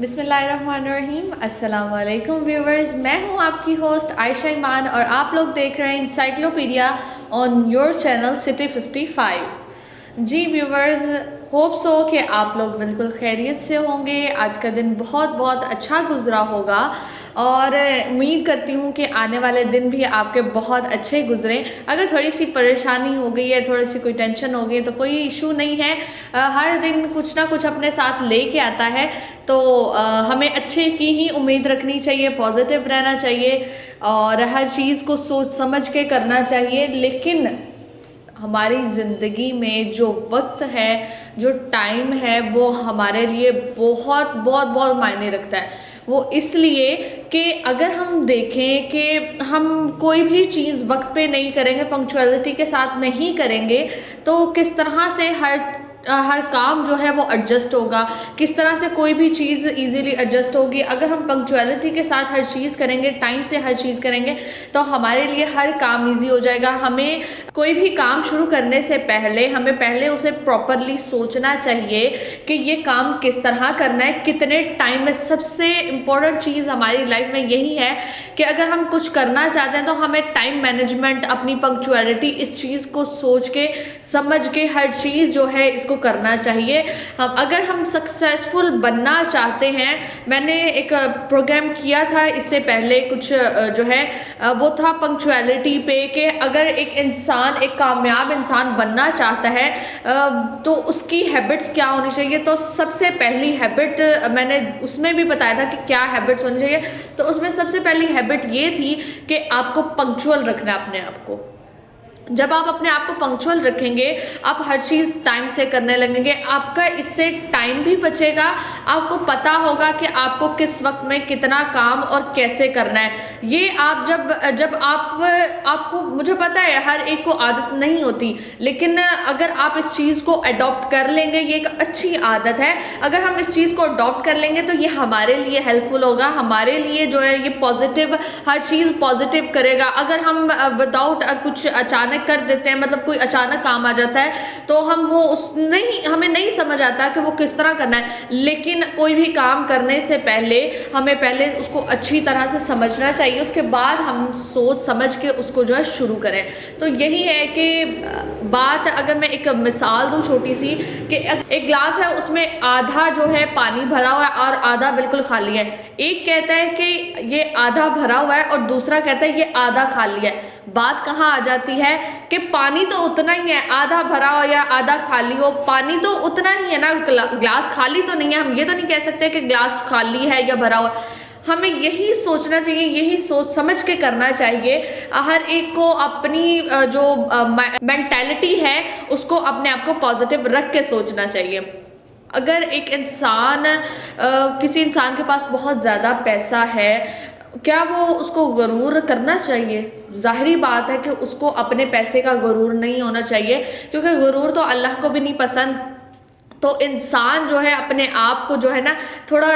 बिस्मिल्लाहिर्रहमानिर्रहीम। अस्सलाम वालेकुम व्यूवर्स, मैं हूं आपकी होस्ट आयशा ईमान और आप लोग देख रहे हैं encyclopedia on your channel city 55। जी व्यूवर्स, होप सो कि आप लोग बिल्कुल खैरियत से होंगे। आज का दिन बहुत बहुत अच्छा गुजरा होगा और उम्मीद करती हूँ कि आने वाले दिन भी आपके बहुत अच्छे गुजरें। अगर थोड़ी सी परेशानी हो गई है, थोड़ी सी कोई टेंशन हो गई है तो कोई इशू नहीं है। हर दिन कुछ ना कुछ अपने साथ लेके आता है, तो हमें अच्छे की ही उम्मीद रखनी चाहिए, पॉजिटिव रहना चाहिए और हर चीज़ को सोच समझ के करना चाहिए। लेकिन हमारी ज़िंदगी में जो वक्त है, जो टाइम है, वो हमारे लिए बहुत बहुत बहुत मायने रखता है। वो इसलिए कि अगर हम देखें कि हम कोई भी चीज़ वक्त पे नहीं करेंगे, पंक्चुअलिटी के साथ नहीं करेंगे, तो किस तरह से हर काम जो है वो एडजस्ट होगा, किस तरह से कोई भी चीज़ इजीली एडजस्ट होगी। अगर हम पंक्चुअलिटी के साथ हर चीज़ करेंगे, टाइम से हर चीज़ करेंगे, तो हमारे लिए हर काम इजी हो जाएगा। हमें कोई भी काम शुरू करने से पहले हमें पहले उसे प्रॉपरली सोचना चाहिए कि ये काम किस तरह करना है, कितने टाइम में। सबसे इम्पोर्टेंट चीज़ हमारी लाइफ में यही है कि अगर हम कुछ करना चाहते हैं तो हमें टाइम मैनेजमेंट, अपनी पंक्चुअलिटी, इस चीज़ को सोच के समझ के हर चीज़ जो है इसको करना चाहिए। अगर हम सक्सेसफुल बनना चाहते हैं, मैंने एक प्रोग्राम किया था इससे पहले कुछ जो है वो था पंक्चुअलिटी पे, कि अगर एक इंसान एक कामयाब इंसान बनना चाहता है तो उसकी हैबिट्स क्या होनी चाहिए। तो सबसे पहली हैबिट मैंने उसमें भी बताया था कि क्या हैबिट्स होनी चाहिए। तो उसमें सबसे पहली हैबिट ये थी कि आपको पंक्चुअल रखना है अपने आप को। जब आप अपने आप को पंक्चुअल रखेंगे, आप हर चीज़ टाइम से करने लगेंगे, आपका इससे टाइम भी बचेगा। आपको पता होगा कि आपको किस वक्त में कितना काम और कैसे करना है। ये आप जब आपको, मुझे पता है हर एक को आदत नहीं होती, लेकिन अगर आप इस चीज़ को अडॉप्ट कर लेंगे, ये एक अच्छी आदत है। अगर हम इस चीज़ को अडॉप्ट कर लेंगे तो ये हमारे लिए हेल्पफुल होगा, हमारे लिए जो है ये पॉजिटिव, हर चीज़ पॉजिटिव करेगा। अगर हम विदाउट कुछ अचानक कर देते हैं, मतलब कोई अचानक काम आ जाता है तो हम वो हमें नहीं समझ आता कि वो किस तरह करना है। लेकिन कोई भी काम करने से पहले हमें पहले उसको अच्छी तरह से समझना चाहिए, उसके बाद हम सोच समझ के उसको जो है शुरू करें। तो यही है कि बात, अगर मैं एक मिसाल दूँ छोटी सी, कि एक ग्लास है, उसमें आधा जो है पानी भरा हुआ है और आधा बिल्कुल खाली है। एक कहता है कि ये आधा भरा हुआ है और दूसरा कहता है ये आधा खाली है। बात कहाँ आ जाती है कि पानी तो उतना ही है, आधा भरा हो या आधा खाली हो, पानी तो उतना ही है ना, ग्लास खाली तो नहीं है। हम ये तो नहीं कह सकते कि ग्लास खाली है या भरा हुआ। हमें यही सोचना चाहिए, यही सोच समझ के करना चाहिए। हर एक को अपनी जो मेंटालिटी है उसको अपने आप को पॉजिटिव रख के सोचना चाहिए। अगर एक इंसान किसी इंसान के पास बहुत ज़्यादा पैसा है, क्या वो उसको गरूर करना चाहिए? ज़ाहिरी बात है कि उसको अपने पैसे का गरूर नहीं होना चाहिए, क्योंकि गरूर तो अल्लाह को भी नहीं पसंद। तो इंसान जो है अपने आप को जो है ना थोड़ा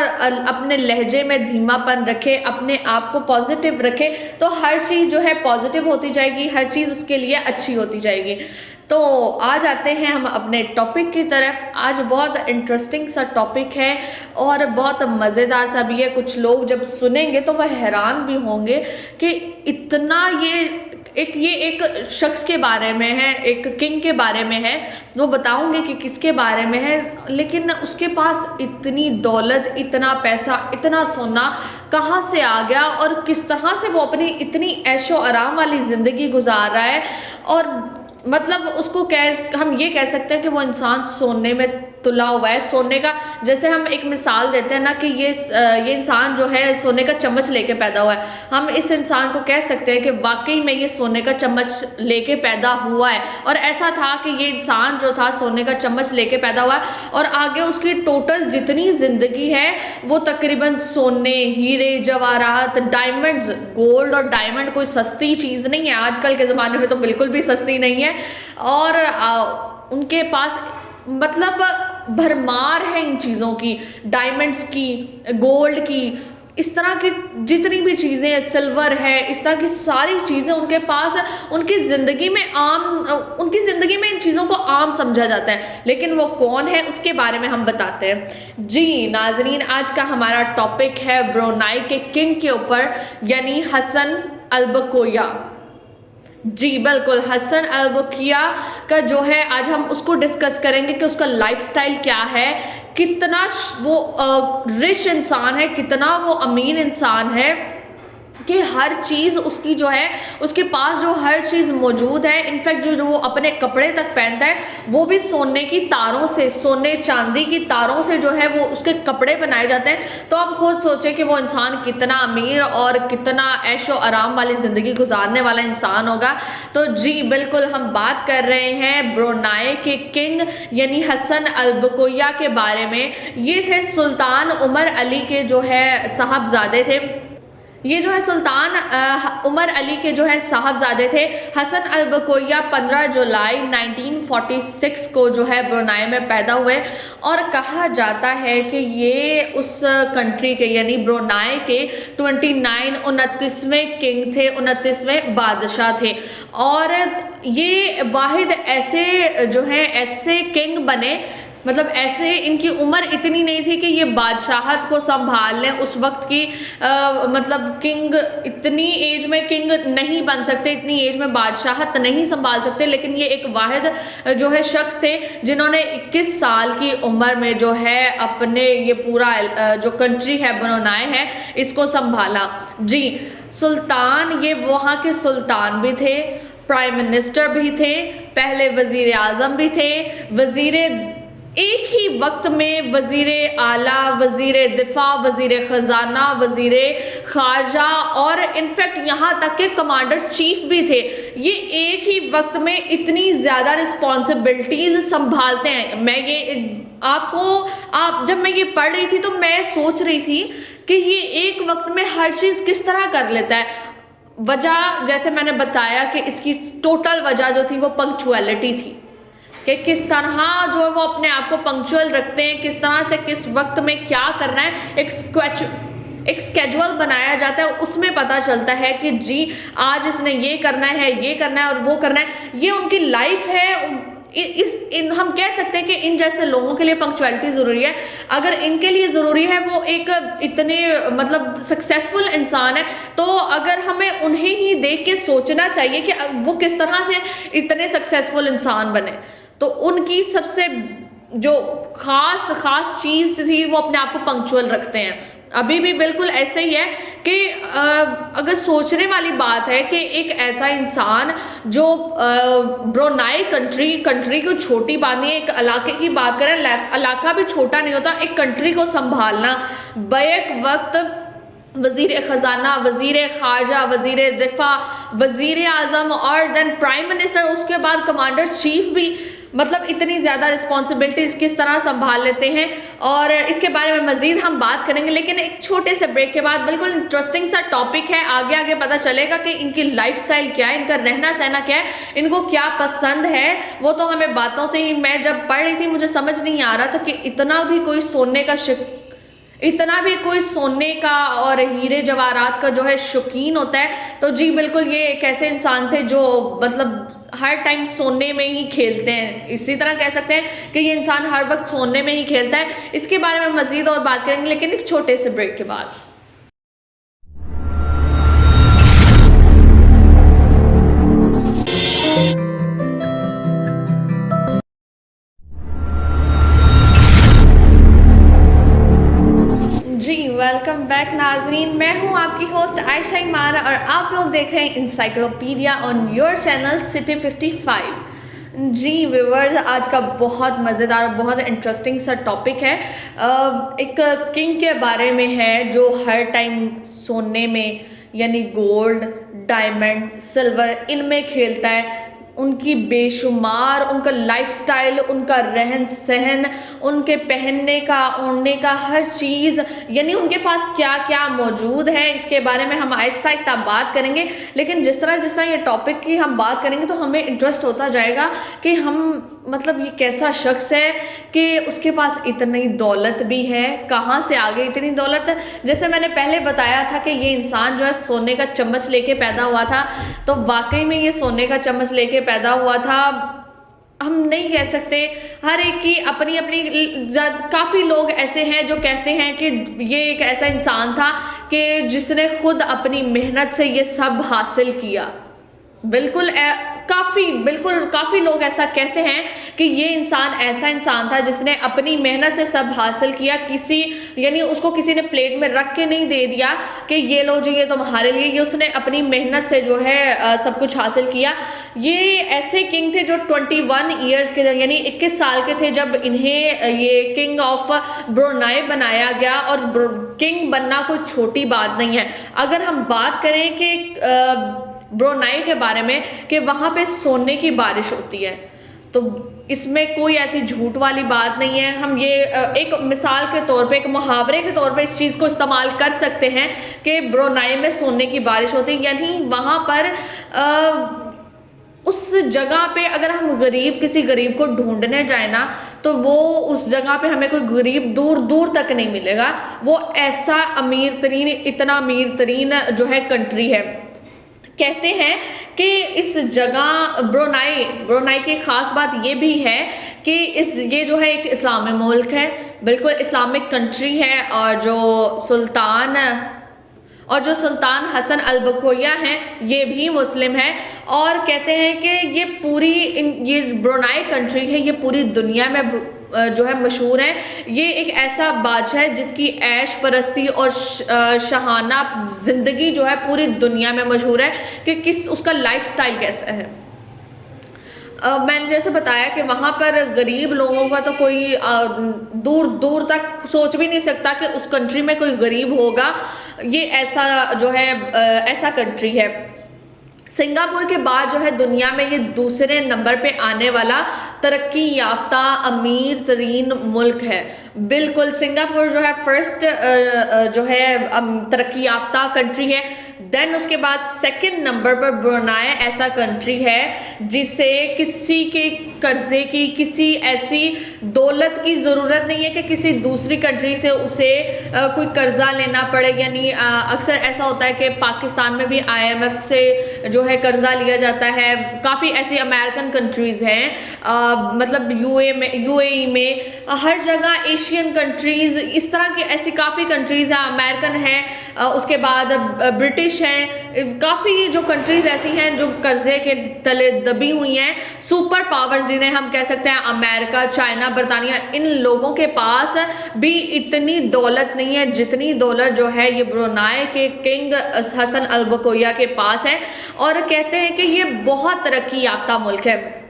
अपने लहजे में धीमापन रखे, अपने आप को पॉजिटिव रखे, तो हर चीज़ जो है पॉजिटिव होती जाएगी, हर चीज़ उसके लिए अच्छी होती जाएगी। तो आ जाते हैं हम अपने टॉपिक की तरफ। आज बहुत इंटरेस्टिंग सा टॉपिक है और बहुत मज़ेदार सा भी है। कुछ लोग जब सुनेंगे तो वह हैरान भी होंगे कि इतना ये एक शख्स के बारे में है, एक किंग के बारे में है। वो बताऊंगे कि किसके बारे में है, लेकिन उसके पास इतनी दौलत, इतना पैसा, इतना सोना कहाँ से आ गया और किस तरह से वो अपनी इतनी ऐशो आराम वाली ज़िंदगी गुजार रहा है। और मतलब उसको हम ये कह सकते हैं कि वो इंसान सोने में तुला हुआ है। सोने का, जैसे हम एक मिसाल देते हैं ना कि ये इंसान जो है सोने का चम्मच लेके पैदा हुआ है। हम इस इंसान को कह सकते हैं कि वाकई में ये सोने का चम्मच लेके पैदा हुआ है, और ऐसा था कि ये इंसान जो था सोने का चम्मच लेके पैदा हुआ है और आगे उसकी टोटल जितनी ज़िंदगी है वो तकरीबन सोने, हीरे जवाहरात, डायमंड्स, गोल्ड और डायमंड कोई सस्ती चीज़ नहीं है। आजकल के ज़माने में तो बिल्कुल भी सस्ती नहीं है। और उनके पास मतलब भरमार है इन चीज़ों की, डायमंड्स की, गोल्ड की। इस तरह की जितनी भी चीज़ें हैं, सिल्वर है, इस तरह की सारी चीज़ें उनके पास उनकी ज़िंदगी में उनकी ज़िंदगी में इन चीज़ों को आम समझा जाता है। लेकिन वो कौन है उसके बारे में हम बताते हैं। जी नाजरीन, आज का हमारा टॉपिक है ब्रुनाई के किंग के ऊपर, यानी हसन अल बकोया। जी बिल्कुल, हसन अल बकोया का जो है आज हम उसको डिस्कस करेंगे कि उसका लाइफस्टाइल क्या है, कितना वो रिच इंसान है, कितना वो अमीर इंसान है कि हर चीज़ उसकी जो है, उसके पास जो हर चीज़ मौजूद है। इनफैक्ट जो वो अपने कपड़े तक पहनता है वो भी सोने की तारों से, सोने चांदी की तारों से जो है वो उसके कपड़े बनाए जाते हैं। तो आप खुद सोचें कि वो इंसान कितना अमीर और कितना ऐशो आराम वाली ज़िंदगी गुजारने वाला इंसान होगा। तो जी बिल्कुल, हम बात कर रहे हैं ब्रुनाई के किंग यानी हसन अल बकोया के बारे में। ये थे सुल्तान उमर अली के जो है साहबजादे थे। ये जो है सुल्तान उमर अली के जो है साहबजादे थे। हसन अल बकोया 15 जुलाई 1946 को जो है ब्रुनाई में पैदा हुए और कहा जाता है कि ये उस कंट्री के यानी ब्रुनाई के 29वें किंग थे, 29वें बादशाह थे। और ये वाहिद ऐसे जो है ऐसे किंग बने, मतलब ऐसे इनकी उम्र इतनी नहीं थी कि ये बादशाहत को संभाल लें। उस वक्त की मतलब किंग इतनी एज में किंग नहीं बन सकते, इतनी एज में बादशाहत नहीं संभाल सकते। लेकिन ये एक वाहिद जो है शख्स थे जिन्होंने 21 साल की उम्र में जो है अपने ये पूरा जो कंट्री है ब्रुनाई है इसको संभाला। जी सुल्तान, ये वहाँ के सुल्तान भी थे, प्राइम मिनिस्टर भी थे, पहले वजीर आजम भी थे, एक ही वक्त में वजीर आला, वजीर दिफा, वजीर ख़जाना, वजीर खारजा और इनफैक्ट यहाँ तक के कमांडर चीफ भी थे। ये एक ही वक्त में इतनी ज़्यादा रिस्पॉन्सिबिलिटीज़ संभालते हैं। मैं ये आप जब मैं ये पढ़ रही थी तो मैं सोच रही थी कि ये एक वक्त में हर चीज़ किस तरह कर लेता है। वजह जैसे मैंने बताया कि इसकी टोटल वजह जो थी वो पंक्चुअलिटी थी कि किस तरह जो है वो अपने आप को पंक्चुअल रखते हैं, किस तरह से किस वक्त में क्या करना है, एक स्केड्यूल बनाया जाता है। उसमें पता चलता है कि जी आज इसने ये करना है, ये करना है और वो करना है। ये उनकी लाइफ है। हम कह सकते हैं कि इन जैसे लोगों के लिए पंक्चुअलिटी ज़रूरी है। अगर इनके लिए ज़रूरी है, वो एक इतने मतलब सक्सेसफुल इंसान है, तो अगर हमें उन्हें ही देख के सोचना चाहिए कि वो किस तरह से इतने सक्सेसफुल इंसान बने। तो उनकी सबसे जो खास चीज़ थी वो अपने आप को पंक्चुअल रखते हैं। अभी भी बिल्कुल ऐसे ही है कि अगर सोचने वाली बात है कि एक ऐसा इंसान जो ब्रुनाई कंट्री को छोटी बात नहीं है, एक इलाके की बात करें, इलाका भी छोटा नहीं होता, एक कंट्री को संभालना बैक वक्त वज़ीर ख़जाना, वज़ीर खारजा, वज़ीर दिफा, वज़ीर आज़म और देन प्राइम मिनिस्टर, उसके बाद कमांडर चीफ भी, मतलब इतनी ज़्यादा रिस्पॉन्सिबिलिटीज़ किस तरह संभाल लेते हैं। और इसके बारे में मज़ीद हम बात करेंगे, लेकिन एक छोटे से ब्रेक के बाद। बिल्कुल इंटरेस्टिंग सा टॉपिक है, आगे पता चलेगा कि इनकी लाइफस्टाइल क्या है, इनका रहना सहना क्या है, इनको क्या पसंद है। वो तो हमें बातों से ही, मैं जब पढ़ रही थी मुझे समझ नहीं आ रहा था कि इतना भी कोई सोने का और हीरे जवाहरात का जो है शौकीन होता है। तो जी बिल्कुल, ये एक ऐसे इंसान थे जो मतलब हर टाइम सोने में ही खेलते हैं। इसी तरह कह सकते हैं कि ये इंसान हर वक्त सोने में ही खेलता है। इसके बारे में मज़ीद और बात करेंगे, लेकिन एक छोटे से ब्रेक के बाद। वेलकम बैक नाजरीन, मैं हूं आपकी होस्ट आयशा ईमान और आप लोग देख रहे हैं encyclopedia on your channel city 55। जी व्यूवर्स, आज का बहुत मज़ेदार और बहुत इंटरेस्टिंग सा टॉपिक है। एक किंग के बारे में है जो हर टाइम सोने में यानी गोल्ड, डायमंड, सिल्वर इनमें खेलता है। उनकी बेशुमार, उनका लाइफस्टाइल, उनका रहन सहन, उनके पहनने का, ओढ़ने का हर चीज़, यानी उनके पास क्या क्या मौजूद है, इसके बारे में हम आहिस्ता आहिस्ता बात करेंगे। लेकिन जिस तरह ये टॉपिक की हम बात करेंगे तो हमें इंटरेस्ट होता जाएगा कि हम मतलब ये कैसा शख्स है कि उसके पास इतनी दौलत भी है, कहाँ से आ गई इतनी दौलत। जैसे मैंने पहले बताया था कि ये इंसान जो है सोने का चम्मच लेके पैदा हुआ था, तो वाकई में ये सोने का चम्मच लेके पैदा हुआ था। हम नहीं कह सकते, हर एक की अपनी अपनी काफ़ी लोग ऐसे हैं जो कहते हैं कि ये एक ऐसा इंसान था कि जिसने खुद अपनी मेहनत से ये सब हासिल किया। काफ़ी लोग ऐसा कहते हैं कि ये इंसान ऐसा इंसान था जिसने अपनी मेहनत से सब हासिल किया, यानी उसको किसी ने प्लेट में रख के नहीं दे दिया कि ये लो जी ये तुम्हारे लिए, ये उसने अपनी मेहनत से जो है सब कुछ हासिल किया। ये ऐसे किंग थे जो 21 ईयर्स के, यानी 21 साल के थे जब इन्हें ये किंग ऑफ ब्रुनाई बनाया गया। और किंग बनना कोई छोटी बात नहीं है। अगर हम बात करें कि ब्रुनाई के बारे में कि वहाँ पे सोने की बारिश होती है, तो इसमें कोई ऐसी झूठ वाली बात नहीं है। हम ये एक मिसाल के तौर पे, एक मुहावरे के तौर पे इस चीज़ को इस्तेमाल कर सकते हैं कि ब्रुनाई में सोने की बारिश होती है। यानी वहाँ पर उस जगह पे अगर हम किसी गरीब को ढूंढने जाए ना, तो वो उस जगह पे हमें कोई गरीब दूर दूर तक नहीं मिलेगा। वो ऐसा इतना अमीर तरीन जो है कंट्री है। कहते हैं कि इस जगह ब्रुनाई की ख़ास बात ये भी है कि ये जो है एक इस्लामी मुल्क है, बिल्कुल इस्लामिक कंट्री है। और जो सुल्तान हसन अल बकोया हैं ये भी मुस्लिम है। और कहते हैं कि ये ब्रुनाई कंट्री है, ये पूरी दुनिया में जो है मशहूर है। ये एक ऐसा बादशाह है जिसकी ऐश परस्ती और शाहाना ज़िंदगी जो है पूरी दुनिया में मशहूर है कि उसका लाइफस्टाइल कैसा है। मैंने जैसे बताया कि वहाँ पर गरीब लोगों का तो कोई दूर दूर तक सोच भी नहीं सकता कि उस कंट्री में कोई गरीब होगा। ये ऐसा कंट्री है। सिंगापुर के बाद जो है दुनिया में ये दूसरे नंबर पे आने वाला तरक्की याफ्ता अमीर तरीन मुल्क है। बिल्कुल सिंगापुर जो है फर्स्ट जो है तरक्की याफ्ता कंट्री है। देन उसके बाद सेकंड नंबर पर ब्रुनाई ऐसा कंट्री है जिसे किसी के कर्जे की, किसी ऐसी दौलत की ज़रूरत नहीं है कि किसी दूसरी कंट्री से उसे कोई कर्जा लेना पड़े। यानी अक्सर ऐसा होता है कि पाकिस्तान में भी IMF से जो है कर्जा लिया जाता है। काफ़ी ऐसी अमेरिकन कंट्रीज़ हैं, मतलब UAE में, हर जगह एशियन कंट्रीज़, इस तरह की ऐसी काफ़ी कंट्रीज़ हैं। अमेरिकन है, उसके बाद ब्रिटिश हैं, काफ़ी जो कंट्रीज़ ऐसी हैं जो कर्जे के तले दबी हुई हैं। सुपर पावर्स जिन्हें हम कह सकते हैं, अमेरिका, चाइना, बरतानिया, इन लोगों के पास भी इतनी दौलत नहीं है जितनी दौलत जो है ये ब्रुनाई के किंग हसन अल बकोया के पास है। और कहते हैं कि ये बहुत तरक्की याफ्ता मुल्क है।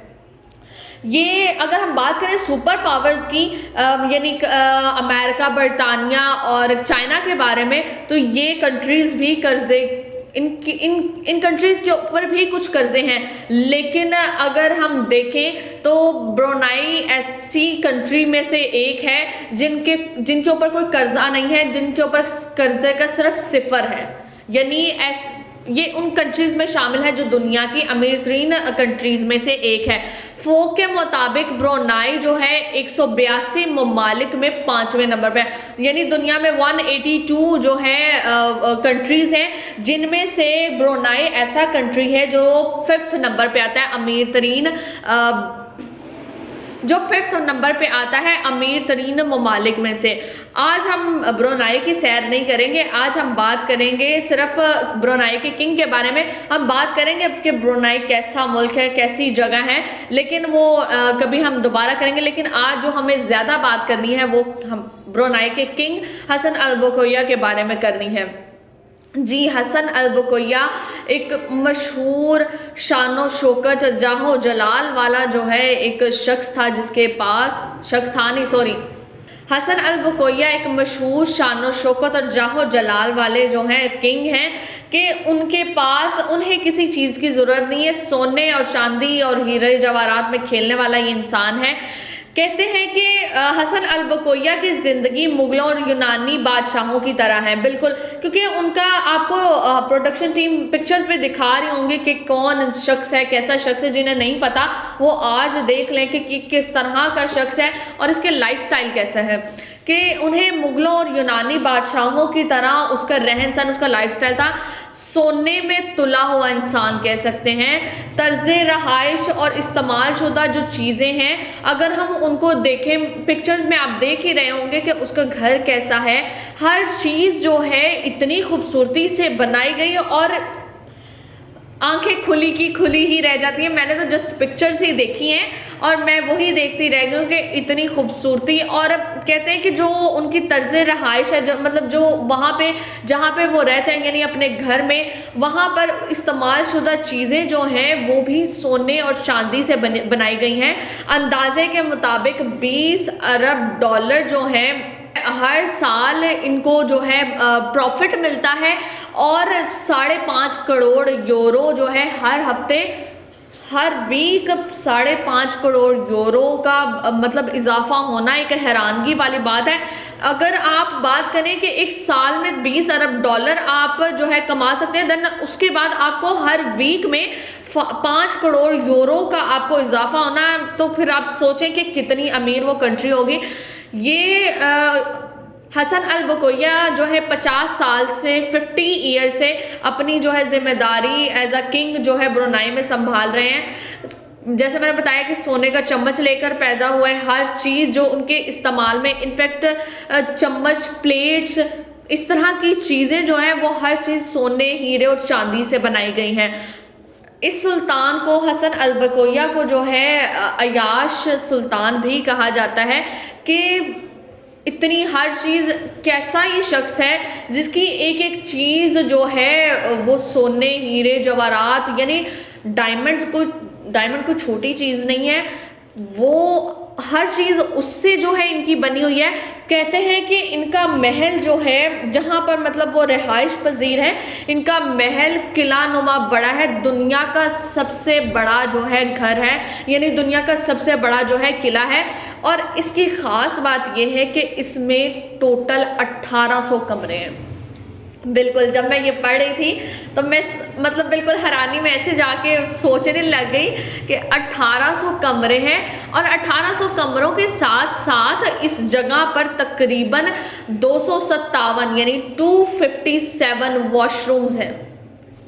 ये अगर हम बात करें सुपर पावर्स की, यानी अमेरिका, बरतानिया और चाइना के बारे में, तो ये कंट्रीज़ भी कर्जे, इन कंट्रीज़ के ऊपर भी कुछ कर्जे हैं। लेकिन अगर हम देखें तो ब्रुनाई ऐसी कंट्री में से एक है जिनके ऊपर कोई कर्जा नहीं है, जिनके ऊपर कर्जे का सिर्फ 0 है। यानी ये उन कंट्रीज़ में शामिल है जो दुनिया की अमीर तरीन कंट्रीज़ में से एक है। फोक के मुताबिक ब्रुनाई जो है 182 ममालिक में 5वें नंबर पे है। यानी दुनिया में 182 जो है कंट्रीज़ हैं, जिनमें से ब्रुनाई ऐसा कंट्री है जो 5th नंबर पे आता है अमीर तरीन, जो 5th नंबर पे आता है अमीर तरीन ममालिक में से। आज हम ब्रुनाई की सैर नहीं करेंगे, आज हम बात करेंगे सिर्फ ब्रुनाई के किंग के बारे में। हम बात करेंगे कि ब्रुनाई कैसा मुल्क है, कैसी जगह है, लेकिन वो कभी हम दोबारा करेंगे। लेकिन आज जो हमें ज़्यादा बात करनी है वो हम ब्रुनाई के किंग हसन अल बकोया के बारे में करनी है। जी, हसन अल बकोया एक मशहूर शानो शौकत जाहो जलाल वाला जो है एक शख्स था, हसन अल बकोया एक मशहूर शानो शौकत और जाहो जलाल वाले जो हैं किंग हैं कि उनके पास उन्हें किसी चीज़ की ज़रूरत नहीं है। सोने और चांदी और हीरे जवाहरात में खेलने वाला ये इंसान है। कहते हैं कि हसन अल बकोया की ज़िंदगी मुग़लों और यूनानी बादशाहों की तरह है, बिल्कुल, क्योंकि उनका आपको प्रोडक्शन टीम पिक्चर्स में दिखा रही होंगे कि कौन शख्स है, कैसा शख्स है। जिन्हें नहीं पता वो आज देख लें कि किस तरह का शख्स है और इसके लाइफस्टाइल कैसा है, कि उन्हें मुग़लों और यूनानी बादशाहों की तरह उसका रहन सहन, उसका लाइफस्टाइल था। सोने में तुला हुआ इंसान कह सकते हैं। तर्ज़ रहाइश और इस्तेमाल शुदा जो चीज़ें हैं, अगर हम उनको देखें, पिक्चर्स में आप देख ही रहे होंगे कि उसका घर कैसा है। हर चीज़ जो है इतनी खूबसूरती से बनाई गई और आंखें खुली की खुली ही रह जाती हैं। मैंने तो जस्ट पिक्चर्स ही देखी हैं और मैं वही देखती रह गई हूँ कि इतनी खूबसूरती। और कहते हैं कि जो उनकी तर्ज़ रहाइश है, जो मतलब जो वहाँ पे जहाँ पे वो रहते हैं, यानी अपने घर में, वहाँ पर इस्तेमाल शुदा चीज़ें जो हैं वो भी सोने और चांदी से बनाई गई हैं। अंदाजे के मुताबिक 20 अरब डॉलर जो हैं हर साल इनको जो है प्रॉफिट मिलता है और 5.5 करोड़ यूरो जो है हर हफ्ते, हर वीक 5.5 करोड़ यूरो का मतलब इजाफा होना एक हैरानगी वाली बात है। अगर आप बात करें कि एक साल में 20 अरब डॉलर आप जो है कमा सकते हैं, देन उसके बाद आपको हर वीक में 5 करोड़ यूरो का आपको इजाफा होना है, तो फिर आप सोचें कि कितनी अमीर वो कंट्री होगी। ये हसन अल बकोया जो है 50 साल से 50 ईयर से अपनी जो है जिम्मेदारी एज अ किंग जो है ब्रुनाई में संभाल रहे हैं। जैसे मैंने बताया कि सोने का चम्मच लेकर पैदा हुए, हर चीज़ जो उनके इस्तेमाल में, इनफैक्ट चम्मच, प्लेट्स, इस तरह की चीज़ें जो हैं वो हर चीज़ सोने, हीरे और चांदी से बनाई गई हैं। इस सुल्तान को, हसन अल बकोया को जो है अयाश सुल्तान भी कहा जाता है कि इतनी हर चीज़, कैसा ये शख्स है जिसकी एक एक चीज़ जो है वो सोने, हीरे, जवाहरात, यानी डायमंड को छोटी चीज़ नहीं है, वो हर चीज़ उससे जो है इनकी बनी हुई है। कहते हैं कि इनका महल जो है, जहाँ पर मतलब वो रिहाइश पजीर है, इनका महल किला नुमा बड़ा है। दुनिया का सबसे बड़ा जो है घर है, यानी दुनिया का सबसे बड़ा जो है किला है। और इसकी ख़ास बात यह है कि इसमें टोटल 1800 कमरे हैं। बिल्कुल, जब मैं ये पढ़ रही थी तो मैं मतलब बिल्कुल हैरानी में ऐसे जाके सोचने लग गई कि 1800 कमरे हैं और 1800 कमरों के साथ साथ इस जगह पर तकरीबन 257 यानी 257 वॉशरूम्स हैं।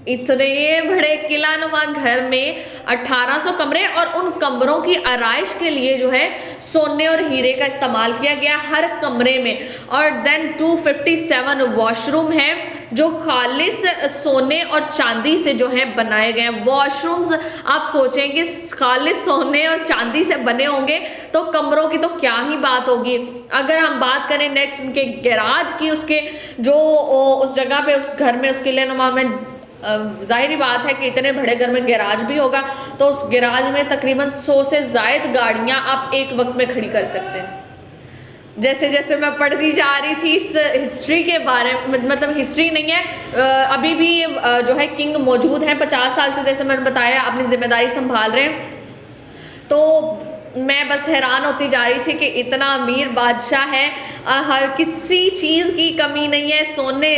इतने बड़े किला नुमा घर में 1800 कमरे, और उन कमरों की आराइश के लिए जो है सोने और हीरे का इस्तेमाल किया गया हर कमरे में। और देन 257 वॉशरूम हैं जो खालिस सोने और चांदी से जो है बनाए गए हैं। वॉशरूम्स आप सोचेंगे खालिस सोने और चांदी से बने होंगे तो कमरों की तो क्या ही बात होगी। अगर हम बात करें नेक्स्ट उनके गैराज की, उसके जो उस जगह पे, उस घर में, उस किले नुमा में, जाहिर बात है कि इतने बड़े घर में गैराज भी होगा, तो उस गैराज में तकरीबन 100 से ज़ायद गाड़ियां आप एक वक्त में खड़ी कर सकते हैं। जैसे जैसे मैं पढ़ती जा रही थी इस हिस्ट्री के बारे में, मतलब हिस्ट्री नहीं है, अभी भी जो है किंग मौजूद हैं 50 साल से, जैसे मैंने बताया, अपनी जिम्मेदारी संभाल रहे हैं। तो मैं बस हैरान होती जा रही थी कि इतना अमीर बादशाह है, हर किसी चीज़ की कमी नहीं है, सोने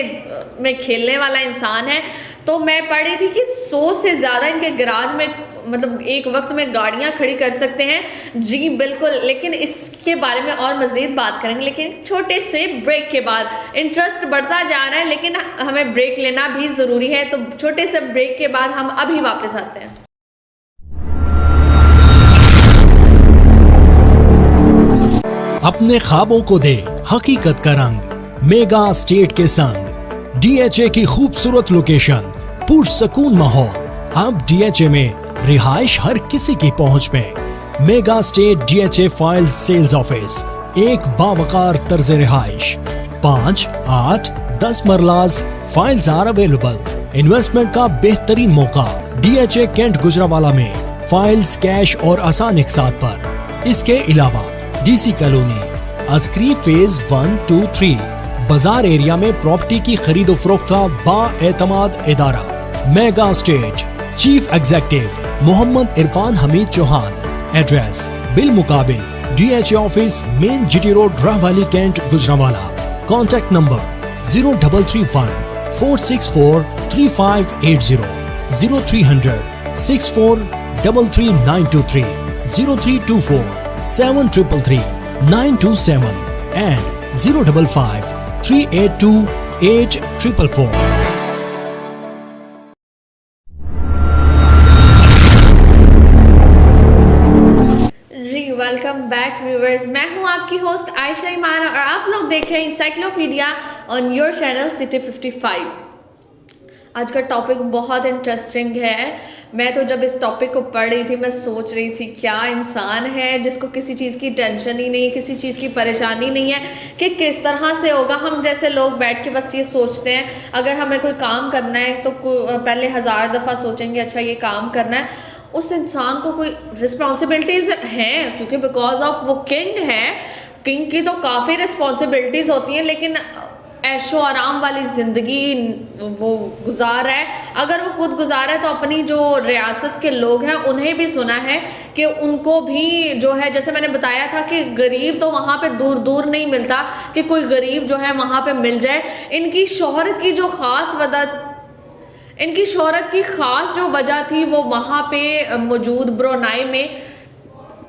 में खेलने वाला इंसान है। तो मैं पढ़ रही थी कि 100 से ज़्यादा इनके गैराज में मतलब एक वक्त में गाड़ियां खड़ी कर सकते हैं। जी बिल्कुल, लेकिन इसके बारे में और मज़ीद बात करेंगे, लेकिन छोटे से ब्रेक के बाद। इंटरेस्ट बढ़ता जा रहा है लेकिन हमें ब्रेक लेना भी ज़रूरी है, तो छोटे से ब्रेक के बाद हम अभी वापस आते हैं। अपने ख्वाबों को दे हकीकत का रंग, मेगा स्टेट के संग। DHA की खूबसूरत लोकेशन, पुरसकून माहौल। अब DHA में रिहाइश हर किसी की पहुंच में। Mega state DHA files sales office, एक बावकार तर्ज रिहाइश, 5, 8, 10 मरलाज फाइल्स आर अवेलेबल। इन्वेस्टमेंट का बेहतरीन मौका DHA कैंट गुजरावाला में, फाइल्स कैश और आसान इकसात पर। इसके अलावा DC कॉलोनी, अस्क्री फेज 1, 2, 3 बाजार एरिया में प्रॉपर्टी की खरीदो फरोख्त का बाएतमाद इदारा। Mega state, chief executive Mohammad Irfan Hameed Chauhan. Address बिल मुकाबिल DHA office, main GT road, Rahwali cantt, Gujranwala. Contact number 0331 464 3580, 0300 6433 923, 0324 7333 927 and 055 382 8444। Welcome back viewers, मैं हूं आपकी होस्ट आयशा ईमान और आप लोग देख रहे हैं encyclopedia on your channel city 55। आज का टॉपिक बहुत इंटरेस्टिंग है। मैं तो जब इस टॉपिक को पढ़ रही थी मैं सोच रही थी क्या इंसान है जिसको किसी चीज़ की टेंशन ही नहीं, किसी चीज़ की परेशानी नहीं है कि किस तरह से होगा। हम जैसे लोग बैठ के बस ये सोचते हैं, अगर हमें कोई काम करना है तो पहले 1000 दफ़ा सोचेंगे अच्छा ये काम करना है। उस इंसान को कोई रिस्पॉन्सिबिलिटीज़ हैं क्योंकि बिकॉज ऑफ वो किंग है, किंग की तो काफ़ी रिस्पॉन्सिबिलिटीज़ होती हैं, लेकिन ऐशो आराम वाली ज़िंदगी वो गुजार रहा है। अगर वो खुद गुजार है तो अपनी जो रियासत के लोग हैं उन्हें भी सुना है कि उनको भी जो है, जैसे मैंने बताया था कि गरीब तो वहाँ पे दूर दूर नहीं मिलता कि कोई गरीब जो है वहाँ पे मिल जाए। इनकी शोहरत की ख़ास जो वजह थी वो वहाँ पे मौजूद ब्रुनेई में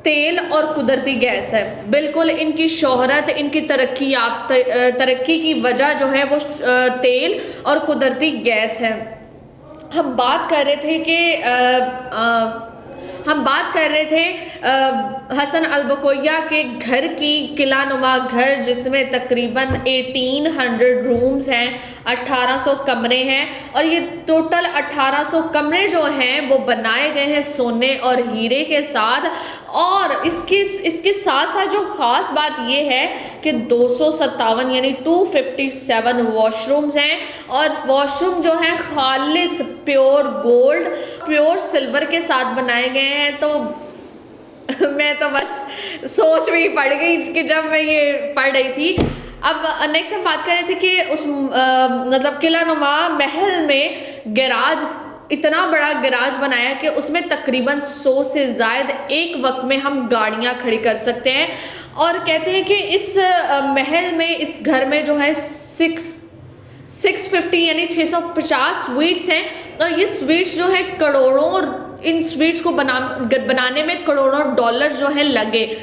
तेल और कुदरती गैस है। बिल्कुल इनकी शोहरत, इनकी तरक्की की वजह जो है वो तेल और कुदरती गैस है। हम बात कर रहे थे हसन अल बकोया के घर की, किलानुमा घर जिसमें तकरीबन 1800 रूम्स हैं, 1800 कमरे हैं और ये टोटल 1800 कमरे जो हैं वो बनाए गए हैं सोने और हीरे के साथ। और इसके साथ साथ जो ख़ास बात ये है कि 257 यानी 257 वॉशरूम्स हैं और वॉशरूम जो है खालिस प्योर गोल्ड, प्योर सिल्वर के साथ बनाए गए हैं। तो मैं तो बस सोच में ही पड़ गई कि जब मैं ये पढ़ रही थी। अब नेक्स्ट हम बात कर रहे थे कि उस मतलब किलानुमा महल में गैराज, इतना बड़ा गैराज बनाया कि उसमें तकरीबन 100 से ज़ायद एक वक्त में हम गाड़ियां खड़ी कर सकते हैं। और कहते हैं कि इस महल में, इस घर में जो है 650 यानी 650 स्वीट्स हैं और ये स्वीट्स जो है करोड़ों, इन स्वीट्स को बनाने में करोड़ों डॉलर जो है लगे।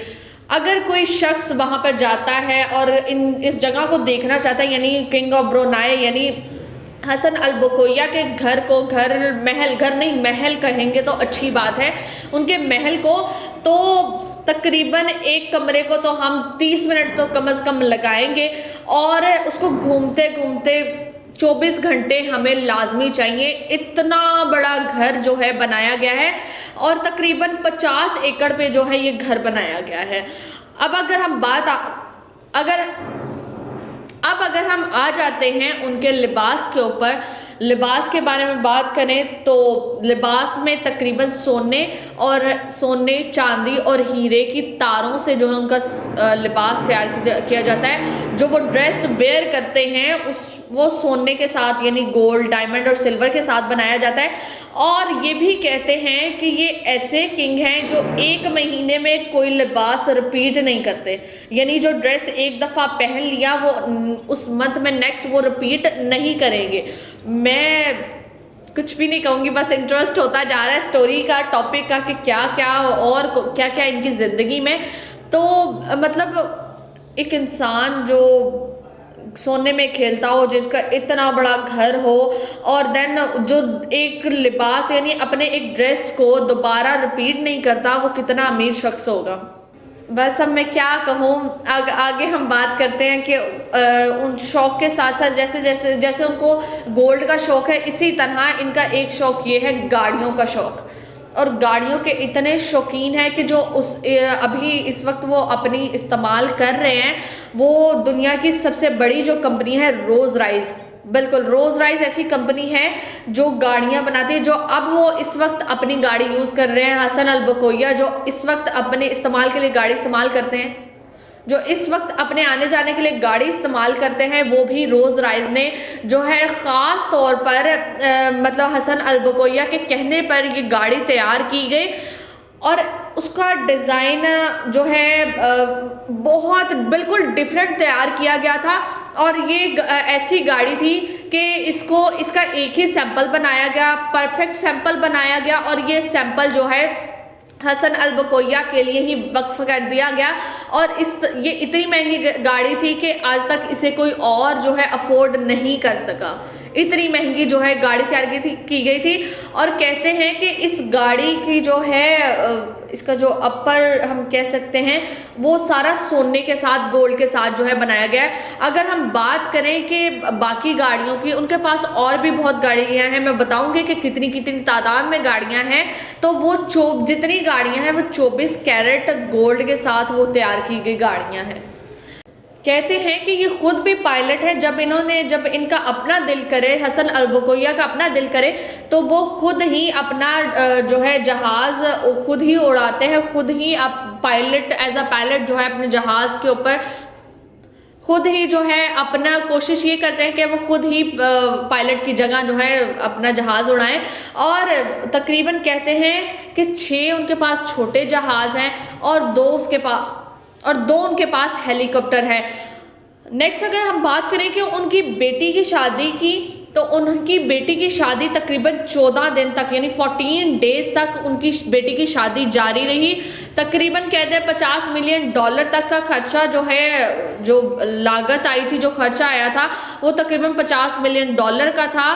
अगर कोई शख्स वहाँ पर जाता है और इस जगह को देखना चाहता है, यानी किंग ऑफ ब्रुनेई यानी हसन अल बकोया के घर को, महल कहेंगे तो अच्छी बात है, उनके महल को, तो तकरीबन एक कमरे को तो हम 30 मिनट तो कम से कम लगाएंगे और उसको घूमते घूमते 24 घंटे हमें लाजमी चाहिए। इतना बड़ा घर जो है बनाया गया है और तकरीबन 50 एकड़ पे जो है ये घर बनाया गया है। अब अगर हम आ जाते हैं उनके लिबास के ऊपर, लिबास के बारे में बात करें तो लिबास में तकरीबन सोने चांदी और हीरे की तारों से जो है उनका लिबास तैयार किया जाता है। जो वो ड्रेस वेयर करते हैं वो सोने के साथ यानी गोल्ड, डायमंड और सिल्वर के साथ बनाया जाता है। और ये भी कहते हैं कि ये ऐसे किंग हैं जो 1 महीने में कोई लिबास रिपीट नहीं करते, यानी जो ड्रेस एक दफ़ा पहन लिया वो उस मंथ में नेक्स्ट वो रिपीट नहीं करेंगे। मैं कुछ भी नहीं कहूँगी, बस इंटरेस्ट होता जा रहा है स्टोरी का, टॉपिक का कि क्या क्या इनकी ज़िंदगी में। तो मतलब एक इंसान जो सोने में खेलता हो, जिसका इतना बड़ा घर हो और देन जो एक लिबास यानी अपने एक ड्रेस को दोबारा रिपीट नहीं करता, वो कितना अमीर शख्स होगा। बस अब मैं क्या कहूँ, आगे हम बात करते हैं कि उन शौक़ के साथ साथ जैसे उनको गोल्ड का शौक़ है, इसी तरह इनका एक शौक़ ये है गाड़ियों का शौक़। और गाड़ियों के इतने शौकीन हैं कि जो अभी इस वक्त वो अपनी इस्तेमाल कर रहे हैं, वो दुनिया की सबसे बड़ी जो कंपनी है रोज़ राइस, बिल्कुल रोज़ राइस ऐसी कंपनी है जो गाड़ियां बनाती है। जो अब वो इस वक्त अपनी गाड़ी यूज़ कर रहे हैं, हसन अल बकोया जो इस वक्त अपने इस्तेमाल के लिए गाड़ी इस्तेमाल करते हैं, जो इस वक्त अपने आने जाने के लिए गाड़ी इस्तेमाल करते हैं, वो भी रोज़ राइस ने जो है ख़ास तौर पर मतलब हसन अल बकोया के कहने पर ये गाड़ी तैयार की गई। और उसका डिज़ाइन जो है बहुत बिल्कुल डिफरेंट तैयार किया गया था। और ये ऐसी गाड़ी थी कि इसका एक ही सैंपल बनाया गया, परफेक्ट सैंपल बनाया गया, और ये सैंपल जो है हसन अल बकोया के लिए ही वक्फ कर दिया गया। और ये इतनी महंगी गाड़ी थी कि आज तक इसे कोई और जो है अफोर्ड नहीं कर सका। इतनी महंगी जो है गाड़ी तैयार की गई थी। और कहते हैं कि इस गाड़ी की जो है इसका जो अपर हम कह सकते हैं वो सारा सोने के साथ, गोल्ड के साथ जो है बनाया गया है। अगर हम बात करें कि बाकी गाड़ियों की, उनके पास और भी बहुत गाड़ियां हैं, मैं बताऊंगी कि कितनी कितनी तादाद में गाड़ियां हैं। तो वो जितनी गाड़ियां हैं वो 24 कैरेट गोल्ड के साथ वो तैयार की गई गाड़ियां हैं। कहते हैं कि ये खुद भी पायलट है। जब इनका अपना दिल करे, हसन अल बकोया का अपना दिल करे, तो वो खुद ही अपना जो है जहाज़ खुद ही उड़ाते हैं, खुद ही पायलट एज अ पायलट जो है अपने जहाज़ के ऊपर खुद ही जो है अपना कोशिश ये करते हैं कि वो खुद ही पायलट की जगह जो है अपना जहाज़ उड़ाएं। और तकरीबन कहते हैं कि 6 उनके पास छोटे जहाज़ हैं और 2 उनके पास हेलीकॉप्टर है। नेक्स्ट अगर हम बात करें कि उनकी बेटी की शादी की, तो उनकी बेटी की शादी तकरीबन 14 दिन तक यानी 14 डेज तक उनकी बेटी की शादी जारी रही। तकरीबन कहते हैं $50 मिलियन तक का खर्चा जो है, जो लागत आई थी, जो खर्चा आया था वो तकरीबन $50 मिलियन का था।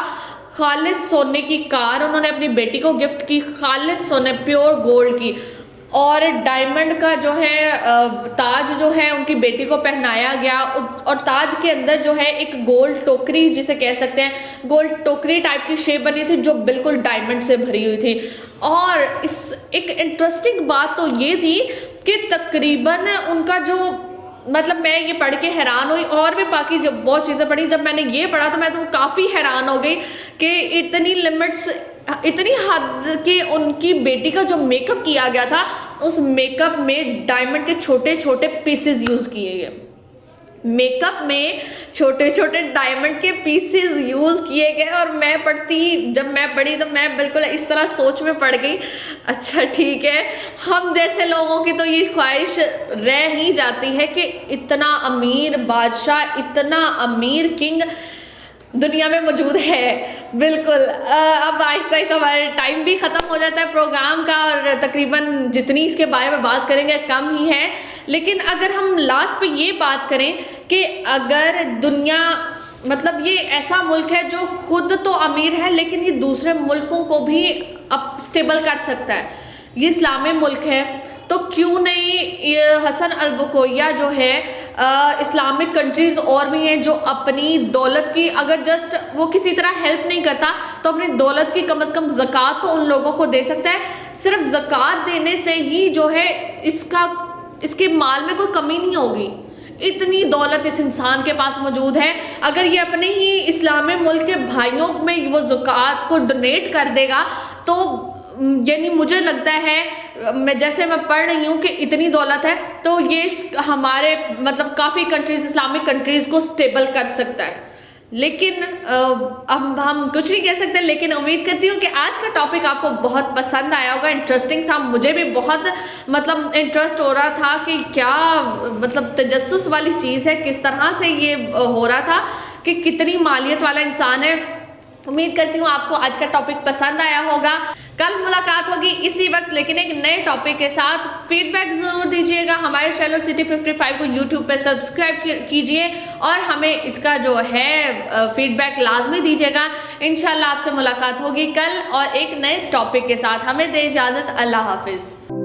खालिस सोने की कार उन्होंने अपनी बेटी को गिफ्ट की, खालिस सोने प्योर गोल्ड की। और डायमंड का जो है ताज जो है उनकी बेटी को पहनाया गया। और ताज के अंदर जो है एक गोल्ड टोकरी, जिसे कह सकते हैं गोल्ड टोकरी टाइप की शेप बनी थी, जो बिल्कुल डायमंड से भरी हुई थी। और एक इंटरेस्टिंग बात तो ये थी कि तकरीबन उनका जो मतलब मैं ये पढ़ के हैरान हुई, और भी बाकी जब बहुत चीज़ें पढ़ी, जब मैंने ये पढ़ा तो मैं तो काफ़ी हैरान हो गई कि इतनी लिमिट्स, इतनी हद कि उनकी बेटी का जो मेकअप किया गया था, उस मेकअप में डायमंड के छोटे छोटे पीसेस यूज़ किए गए। मेकअप में छोटे छोटे डायमंड के पीसेस यूज़ किए गए। और जब मैं पढ़ी तो मैं बिल्कुल इस तरह सोच में पड़ गई, अच्छा ठीक है, हम जैसे लोगों की तो ये ख्वाहिश रह ही जाती है कि इतना अमीर बादशाह, इतना अमीर किंग दुनिया में मौजूद है। बिल्कुल अब आहिस्ता आहिस्ता हमारा टाइम भी ख़त्म हो जाता है प्रोग्राम का, और तकरीबन जितनी इसके बारे में बात करेंगे कम ही है। लेकिन अगर हम लास्ट पे ये बात करें कि अगर दुनिया मतलब ये ऐसा मुल्क है जो खुद तो अमीर है लेकिन ये दूसरे मुल्कों को भी अप स्टेबल कर सकता है, ये इस्लामी मुल्क है, तो क्यों नहीं ये हसन अल बकोया जो है इस्लामिक कंट्रीज़ और भी हैं जो अपनी दौलत की अगर जस्ट वो किसी तरह हेल्प नहीं करता तो अपनी दौलत की कम से कम ज़कात तो उन लोगों को दे सकता है। सिर्फ ज़कात देने से ही जो है इसके माल में कोई कमी नहीं होगी। इतनी दौलत इस इंसान के पास मौजूद है, अगर ये अपने ही इस्लामी मुल्क के भाइयों में वो ज़कात को डोनेट कर देगा तो यानी मुझे लगता है मैं पढ़ रही हूँ कि इतनी दौलत है तो ये हमारे मतलब काफ़ी कंट्रीज़, इस्लामिक कंट्रीज़ को स्टेबल कर सकता है। लेकिन अब हम कुछ नहीं कह सकते, लेकिन उम्मीद करती हूँ कि आज का टॉपिक आपको बहुत पसंद आया होगा, इंटरेस्टिंग था। मुझे भी बहुत मतलब इंटरेस्ट हो रहा था कि क्या मतलब तजस्सुस वाली चीज़ है, किस तरह से ये हो रहा था कि कितनी मालियत वाला इंसान है। उम्मीद करती हूँ आपको आज का टॉपिक पसंद आया होगा। कल मुलाकात होगी इसी वक्त लेकिन एक नए टॉपिक के साथ। फीडबैक ज़रूर दीजिएगा। हमारे चैनल सिटी 55 को यूट्यूब पे सब्सक्राइब कीजिए और हमें इसका जो है फीडबैक लाजमी दीजिएगा। इंशाल्लाह आपसे मुलाकात होगी कल और एक नए टॉपिक के साथ। हमें दे इजाज़त। अल्लाह हाफिज़।